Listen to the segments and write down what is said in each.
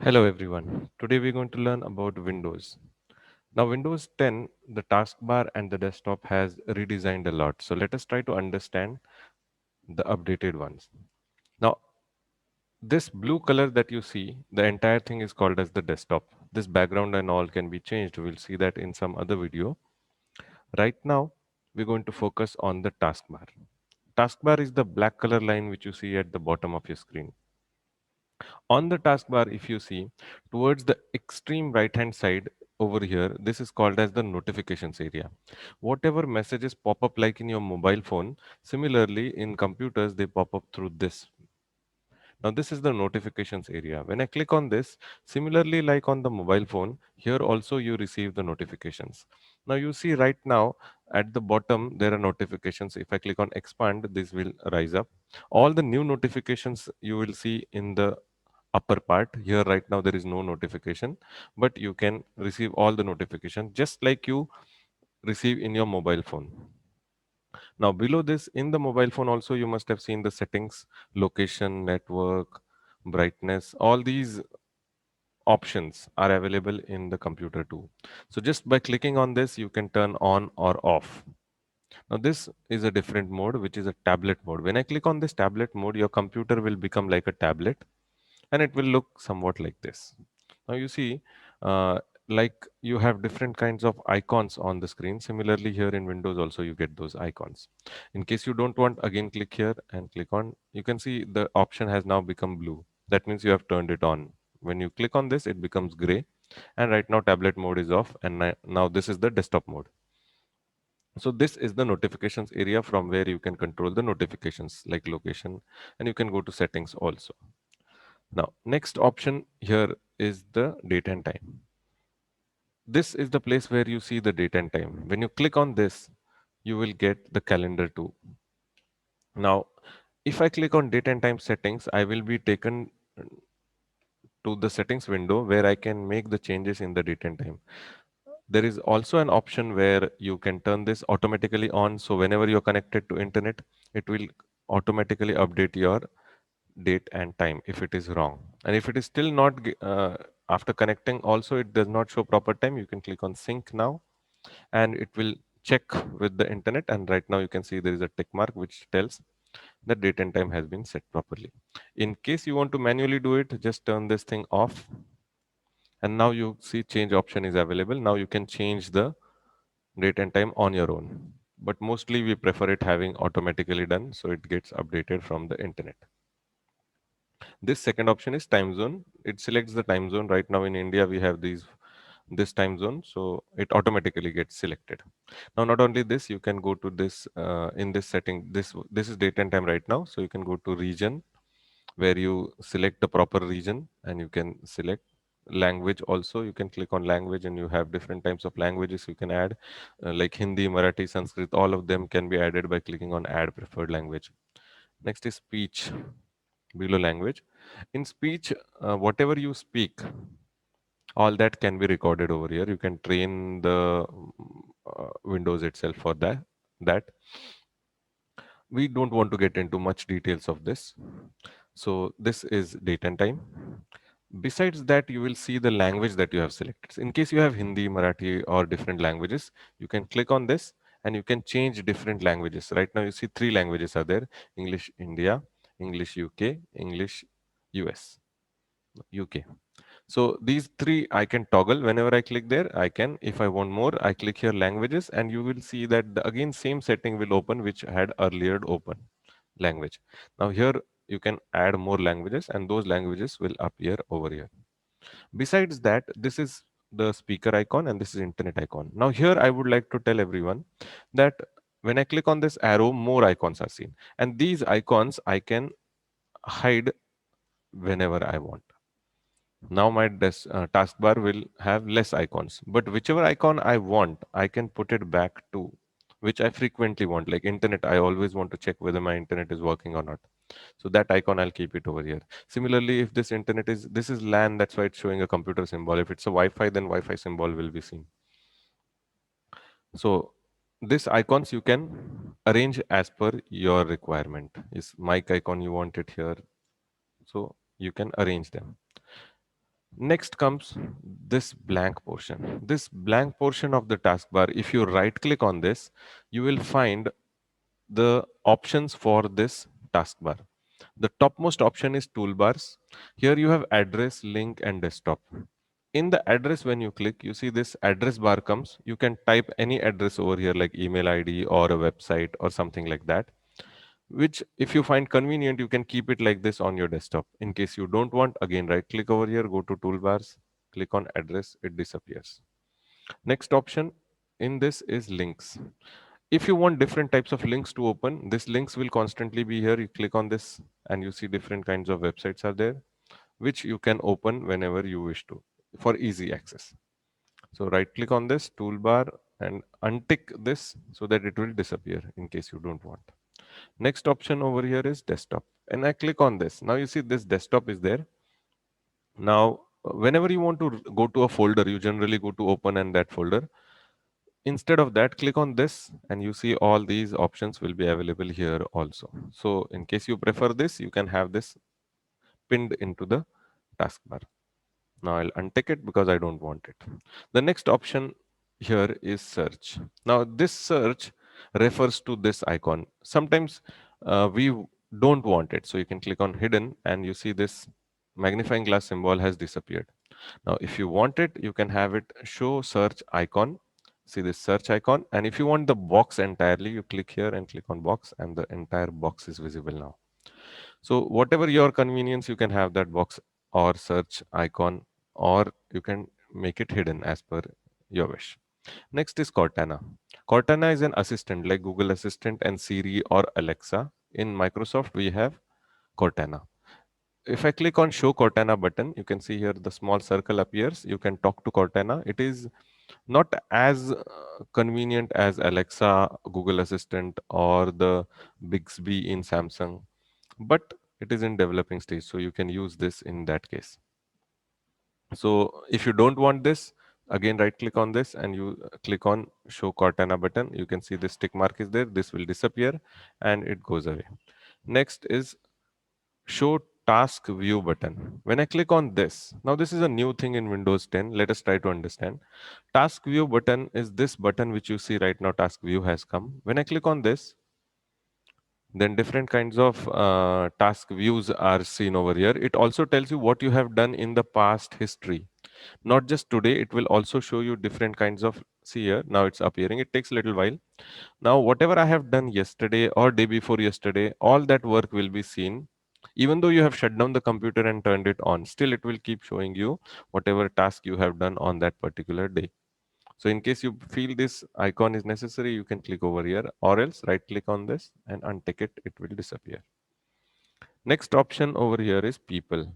Hello everyone. Today we're going to learn about Windows. Now Windows 10, the taskbar and the desktop has redesigned a lot. So let us try to understand the updated ones. Now this blue color that you see, the entire thing is called as the desktop. This background and all can be changed. We'll see that in some other video. Right now we're going to focus on the taskbar. Taskbar is the black color line which you see at the bottom of your screen. On the taskbar, if you see towards the extreme right hand side over here, this is called as the notifications area. Whatever messages pop up like in your mobile phone, similarly in computers, they pop up through this. Now, this is the notifications area. When I click on this, similarly like on the mobile phone, here also you receive the notifications. Now, you see right now at the bottom, there are notifications. If I click on expand, this will rise up. All the new notifications you will see in the upper part. Here right now there is no notification, but you can receive all the notification just like you receive in your mobile phone. Now below this in the mobile phone also you must have seen the settings, location, network, brightness, all these options are available in the computer too. So just by clicking on this you can turn on or off. Now this is a different mode, which is a tablet mode. When I click on this tablet mode, your computer will become like a tablet and it will look somewhat like this. Now you see, like you have different kinds of icons on the screen. Similarly, here in Windows also you get those icons. In case you don't want, again click here and click on. You can see the option has now become blue. That means you have turned it on. When you click on this, it becomes gray. And right now tablet mode is off, and now this is the desktop mode. So this is the notifications area from where you can control the notifications like location, and you can go to settings also. Now, next option here is the date and time. This is the place where you see the date and time. When you click on this, you will get the calendar too. Now, if I click on date and time settings, I will be taken to the settings window where I can make the changes in the date and time. There is also an option where you can turn this automatically on. So whenever you're connected to internet, it will automatically update your date and time if it is wrong. And if it is still not after connecting also it does not show proper time, you can click on sync now and it will check with the internet, and right now you can see there is a tick mark which tells the date and time has been set properly. In case you want to manually do it, just turn this thing off, and now you see change option is available. Now you can change the date and time on your own, but mostly we prefer it having automatically done so it gets updated from the internet. This second option is time zone. It selects the time zone. Right now in India, we have this time zone, so it automatically gets selected. Now, not only this, you can go to this in this setting. This is date and time right now, so you can go to region where you select the proper region, and you can select language also. You can click on language, and you have different types of languages you can add, like Hindi, Marathi, Sanskrit. All of them can be added by clicking on add preferred language. Next is speech, below language. In speech, whatever you speak, all that can be recorded over here. You can train the Windows itself for that we don't want to get into much details of this. So this is date and time. Besides that, you will see the language that you have selected. In case you have Hindi, Marathi, or different languages, you can click on this and you can change different languages. Right now you see three languages are there: English India, English UK, English US, UK. So these three I can toggle whenever I click there. I can, if I want more, I click here languages, and you will see that again same setting will open which had earlier open language. Now here you can add more languages, and those languages will appear over here. Besides that, this is the speaker icon and this is internet icon. Now here I would like to tell everyone that when I click on this arrow, more icons are seen, and these icons I can hide whenever I want. Now my taskbar will have less icons, but whichever icon I want, I can put it back to which I frequently want. Like internet, I always want to check whether my internet is working or not. So that icon, I'll keep it over here. Similarly, if this internet is, this is LAN, that's why it's showing a computer symbol. If it's a Wi-Fi, then Wi-Fi symbol will be seen. So this icons you can arrange as per your requirement. Is mic icon, you want it here, so you can arrange them. Next comes this blank portion. This blank portion of the taskbar, if you right click on this, you will find the options for this taskbar. The topmost option is toolbars. Here you have address, link, and desktop. In the address, when you click, you see this address bar comes. You can type any address over here, like email ID or a website or something like that, which if you find convenient, you can keep it like this on your desktop. In case you don't want, again, right click over here, go to toolbars, click on address, it disappears. Next option in this is links. If you want different types of links to open, this links will constantly be here. You click on this and you see different kinds of websites are there, which you can open whenever you wish to for easy access. So right click on this toolbar and untick this so that it will disappear in case you don't want. Next option over here is desktop. And I click on this. Now you see this desktop is there. Now, whenever you want to go to a folder, you generally go to open and that folder. Instead of that, click on this and you see all these options will be available here also. So in case you prefer this, you can have this pinned into the taskbar. Now I'll untick it because I don't want it. The next option here is search. Now this search refers to this icon. Sometimes we don't want it. So you can click on hidden and you see this magnifying glass symbol has disappeared. Now if you want it, you can have it show search icon. See this search icon. And if you want the box entirely, you click here and click on box and the entire box is visible now. So whatever your convenience, you can have that box or search icon, or you can make it hidden as per your wish. Next is Cortana. Cortana is an assistant like Google Assistant and Siri or Alexa. In Microsoft, we have Cortana. If I click on show Cortana button, you can see here the small circle appears. You can talk to Cortana. It is not as convenient as Alexa, Google Assistant, or the Bixby in Samsung, but it is in developing stage, so you can use this in that case. So if you don't want this, again right click on this and you click on show Cortana button. You can see this tick mark is there. This will disappear and it goes away. Next is show task view button. When I click on this, now this is a new thing in Windows 10. Let us try to understand. Task view button is this button which you see right now. Task view has come. When I click on this, then different kinds of task views are seen over here. It also tells you what you have done in the past history, not just today. It will also show you different kinds of, see here, now it's appearing. It takes a little while. Now whatever I have done yesterday or day before yesterday, all that work will be seen. Even though you have shut down the computer and turned it on, still it will keep showing you whatever task you have done on that particular day. So in case you feel this icon is necessary, you can click over here, or else right click on this and untick it, it will disappear. Next option over here is people.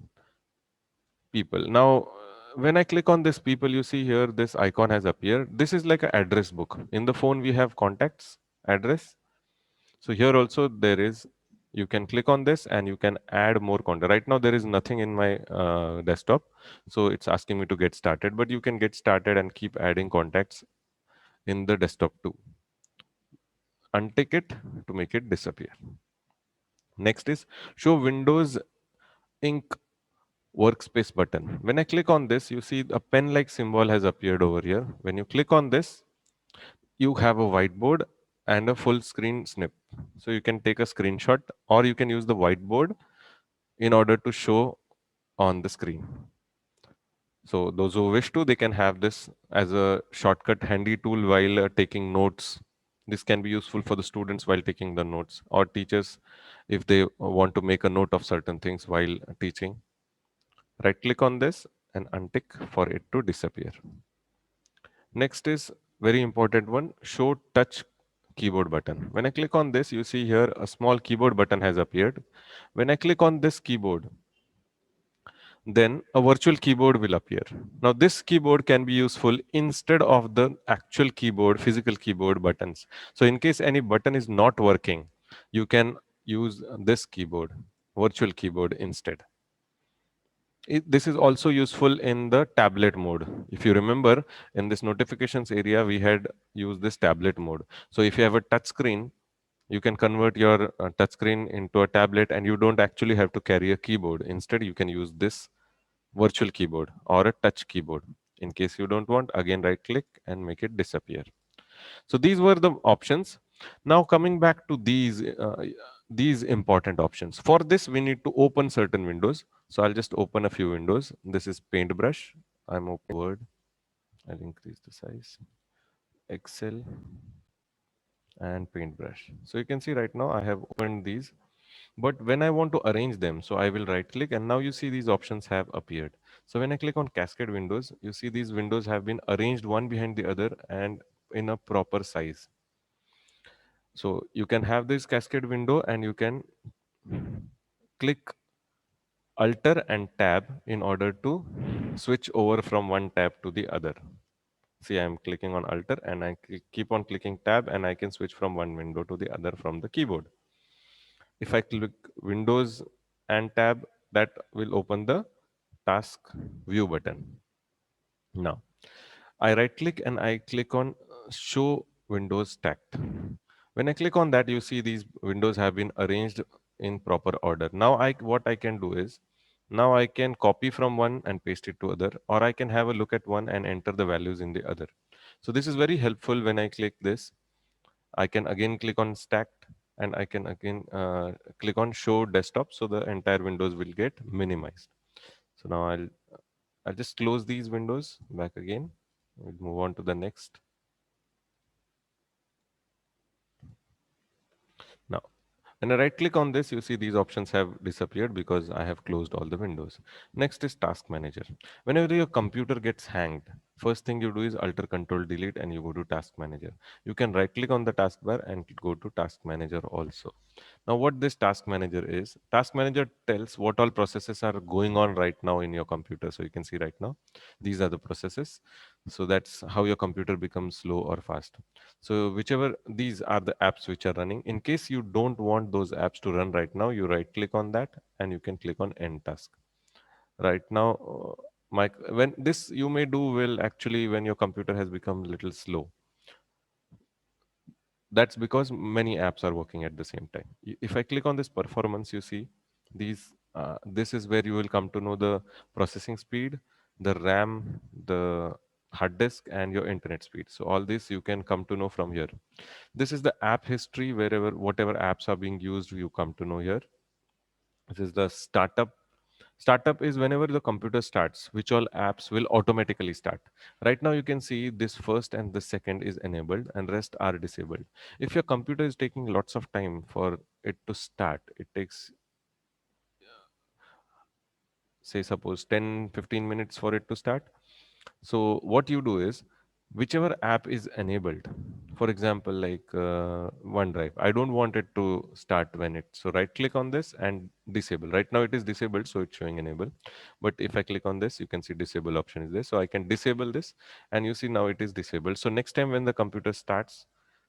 People. Now, when I click on this people, you see here this icon has appeared. This is like an address book. In the phone, we have contacts, address. So here also there is, you can click on this and you can add more content. Right now there is nothing in my desktop. So it's asking me to get started, but you can get started and keep adding contacts in the desktop too. Untick it to make it disappear. Next is show Windows Ink workspace button. When I click on this, you see a pen like symbol has appeared over here. When you click on this, you have a whiteboard and a full screen snip. So you can take a screenshot or you can use the whiteboard in order to show on the screen. So those who wish to, they can have this as a shortcut handy tool while taking notes. This can be useful for the students while taking the notes, or teachers if they want to make a note of certain things while teaching. Right click on this and untick for it to disappear. Next is very important one, show touch keyboard button. When I click on this, you see here a small keyboard button has appeared. When I click on this keyboard, then a virtual keyboard will appear. Now this keyboard can be useful instead of the actual keyboard, physical keyboard buttons. So in case any button is not working, you can use this keyboard, virtual keyboard instead. This is also useful in the tablet mode. If you remember, in this notifications area, we had used this tablet mode. So if you have a touch screen, you can convert your touch screen into a tablet and you don't actually have to carry a keyboard. Instead, you can use this virtual keyboard or a touch keyboard. In case you don't want, again right click and make it disappear. So these were the options. Now coming back to these important options. For this, we need to open certain windows. So I'll just open a few windows. This is Paintbrush. I'm open Word. I'll increase the size. Excel and Paintbrush. So you can see right now I have opened these. But when I want to arrange them, so I will right click and now you see these options have appeared. So when I click on Cascade Windows, you see these windows have been arranged one behind the other and in a proper size. So you can have this cascade window and you can click Alter and Tab in order to switch over from one tab to the other. See, I'm clicking on Alter and I keep on clicking Tab and I can switch from one window to the other from the keyboard. If I click Windows and Tab, that will open the Task View button. Now, I right click and I click on Show Windows Stacked. When I click on that, you see these windows have been arranged in proper order. Now, what I can do is, now I can copy from one and paste it to other, or I can have a look at one and enter the values in the other. So this is very helpful. When I click this, I can again click on Stacked and I can again click on Show Desktop, so the entire windows will get minimized. So now I'll just close these windows back again. We'll move on to the next. Now, when I right click on this, you see these options have disappeared because I have closed all the windows. Next is Task Manager. Whenever your computer gets hanged, first thing you do is Alt Control Delete and you go to Task Manager. You can right click on the taskbar and go to Task Manager also. Now, what this Task Manager tells what all processes are going on right now in your computer. So you can see right now, these are the processes. So that's how your computer becomes slow or fast. So whichever these are the apps which are running, in case you don't want those apps to run right now, you right click on that and you can click on End Task. Right now, when this you may do will actually when your computer has become a little slow. That's because many apps are working at the same time. If I click on this performance, you see this is where you will come to know the processing speed, the RAM, the hard disk, and your internet speed. So all this you can come to know from here. This is the app history. Wherever whatever apps are being used, you come to know here. This is the startup. Startup is whenever the computer starts, which all apps will automatically start. Right now, you can see this first and the second is enabled and rest are disabled. If your computer is taking lots of time for it to start, it takes, say, suppose 10-15 minutes for it to start. So what you do is, whichever app is enabled, for example, like OneDrive, I don't want it to start when it, so right click on this and disable. Right now it is disabled, so it's showing enable. But if I click on this, you can see disable option is there. So I can disable this and you see now it is disabled. So next time when the computer starts,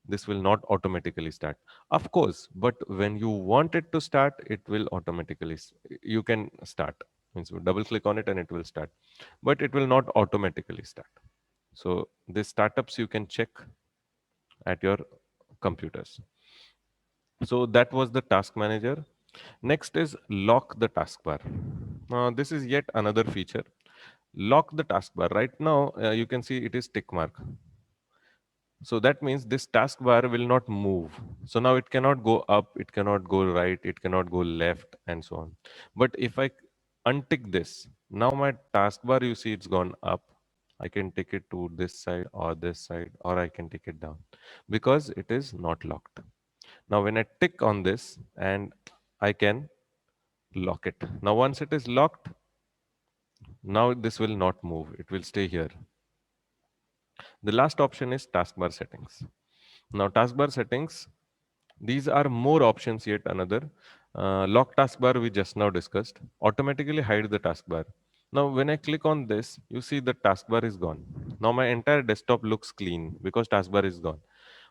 this will not automatically start. Of course, but when you want it to start, it will automatically, you can start. Means you double click on it and it will start, but it will not automatically start. So these startups you can check at your computers. So that was the task manager. Next is lock the taskbar. Now this is yet another feature. Lock the taskbar. Right now you can see it is tick mark. So that means this taskbar will not move. So now it cannot go up, it cannot go right, it cannot go left, and so on. But if I untick this, now my taskbar, you see it's gone up. I can take it to this side, or I can take it down because it is not locked. Now when I tick on this and I can lock it. Now once it is locked, now this will not move. It will stay here. The last option is taskbar settings. Now taskbar settings, these are more options yet another. Lock taskbar we just now discussed. Automatically hide the taskbar. Now when I click on this, you see the taskbar is gone. Now my entire desktop looks clean because taskbar is gone.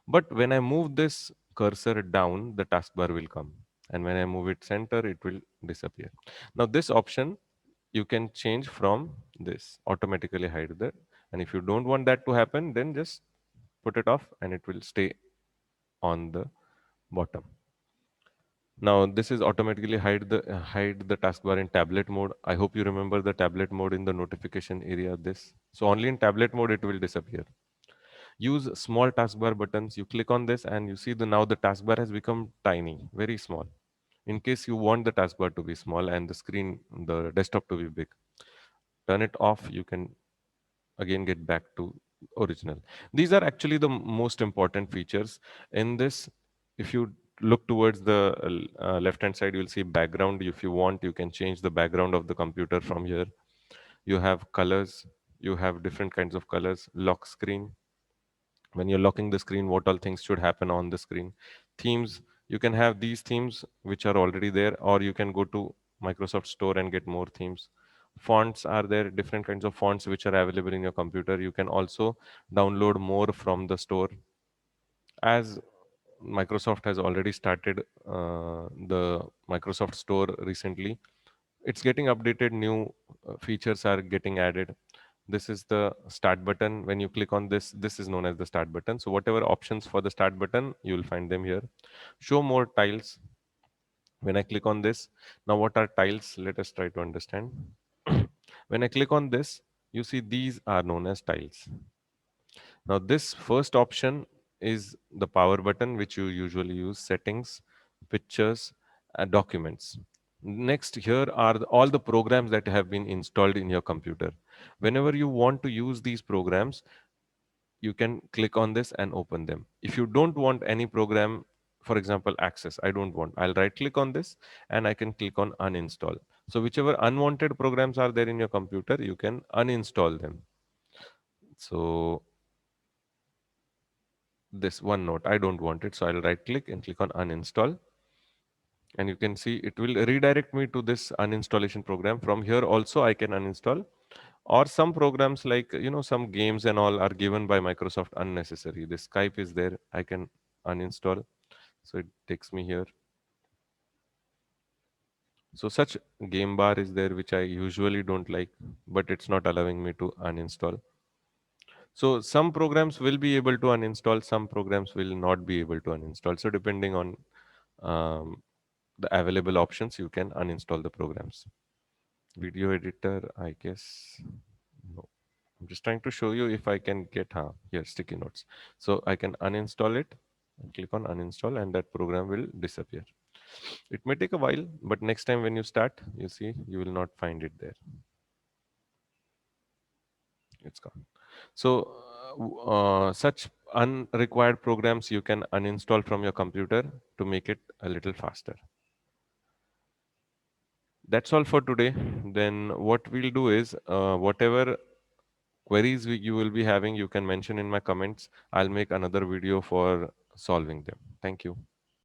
But when I move this cursor down, the taskbar will come. And when I move it center, it will disappear. Now this option you can change from this, automatically hide that. And if you don't want that to happen, then just put it off and it will stay on the bottom. Now this is automatically hide the taskbar in tablet mode. I hope you remember the tablet mode in the notification area. This so only in tablet mode it will disappear. Use small taskbar buttons. You click on this and you see the now the taskbar has become tiny, very small. In case you want the taskbar to be small and the desktop to be big, turn it off. You can again get back to original. These are actually the most important features in this. If you look towards the left hand side, you'll see background. If you want, you can change the background of the computer from here. You have colors, you have different kinds of colors. Lock screen, when you're locking the screen, what all things should happen on the screen. Themes, you can have these themes which are already there, or you can go to Microsoft Store and get more themes. Fonts are there, different kinds of fonts which are available in your computer. You can also download more from the store. As Microsoft has already started the Microsoft Store recently, it's getting updated. New features are getting added. This is the start button. When you click on this, this is known as the start button. So whatever options for the start button, you will find them here. Show more tiles. When I click on this, now what are tiles? Let us try to understand. When I click on this, you see these are known as tiles. Now this first option is the power button, which you usually use. Settings, pictures, documents. Next, here are all the programs that have been installed in your computer. Whenever you want to use these programs, you can click on this and open them. If you don't want any program, for example, access, I don't want, I'll right click on this and I can click on uninstall. So whichever unwanted programs are there in your computer, you can uninstall them. So this OneNote, I don't want it, so I'll right click and click on uninstall, and you can see it will redirect me to this uninstallation program. From here also I can uninstall, or some programs like some games and all are given by Microsoft unnecessary. The Skype is there, I can uninstall. So it takes me here. So such game bar is there which I usually don't like, but it's not allowing me to uninstall. So some programs will be able to uninstall, some programs will not be able to uninstall. So depending on um, the available options, you can uninstall the programs. Video editor, I guess. No. I'm just trying to show you if I can get here sticky notes. So I can uninstall it and click on uninstall, and that program will disappear. It may take a while, but next time when you start, you see you will not find it there. It's gone. So such unrequired programs you can uninstall from your computer to make it a little faster. That's all for today. Then what we'll do is whatever queries you will be having, you can mention in my comments. I'll make another video for solving them. Thank you.